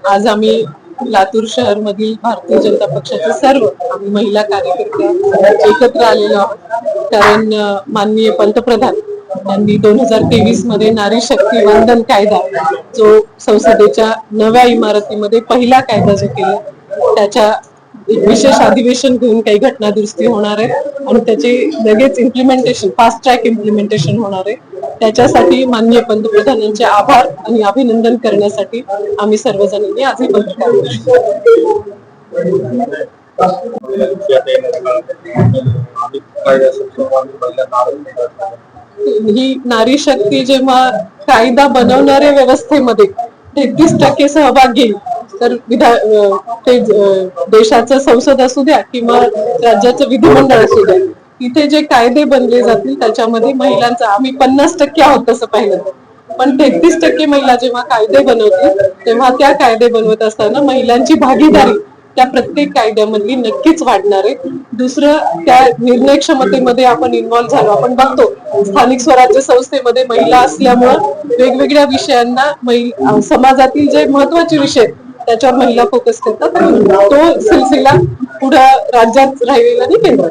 आज आम्ही लातूर शहर मधील भारतीय जनता पक्षाचे सर्व आम्ही महिला कार्यकर्त्या एकत्र आलेलो आहोत. कारण माननीय पंतप्रधान यांनी 2023 मध्ये नारी शक्ती वंदन कायदा जो संसदेच्या नव्या इमारतीमध्ये पहिला कायदा जो केला त्याच्या विशेष अधिवेशन घेऊन काही घटना दुरुस्ती होणार आहे आणि त्याचे लगेच इम्प्लिमेंटेशन फास्ट ट्रॅक इम्प्लिमेंटेशन होणार आहे. त्याच्यासाठी माननीय पंतप्रधानांचे आभार आणि अभिनंदन करण्यासाठी आम्ही सर्वजणांनी आज ही पत्रकार ही नारी शक्ती जेव्हा कायदा बनवणाऱ्या व्यवस्थेमध्ये 33% सहभाग घेईल तर ते देशाचं संसद असू द्या किंवा राज्याचं विधिमंडळ असू द्या तिथे जे कायदे बनले जातील त्याच्यामध्ये महिलांचा आम्ही 50% आहोत तसं पाहिलं पण 33% महिला जेव्हा कायदे बनवतील तेव्हा त्या कायदे बनवत असताना महिलांची भागीदारी त्या प्रत्येक कायद्यामधली नक्कीच वाढणार आहे. दुसरं त्या निर्णय क्षमतेमध्ये आपण इन्व्हॉल्व्ह झालो. आपण बघतो स्थानिक स्वराज्य संस्थेमध्ये महिला असल्यामुळं वेगवेगळ्या विषयांना समाजातील जे महत्वाचे विषय त्याच्यावर महिला फोकस करतात आणि तो सिलसिला पुढे राज्यात राहिलेला आणि केंद्रात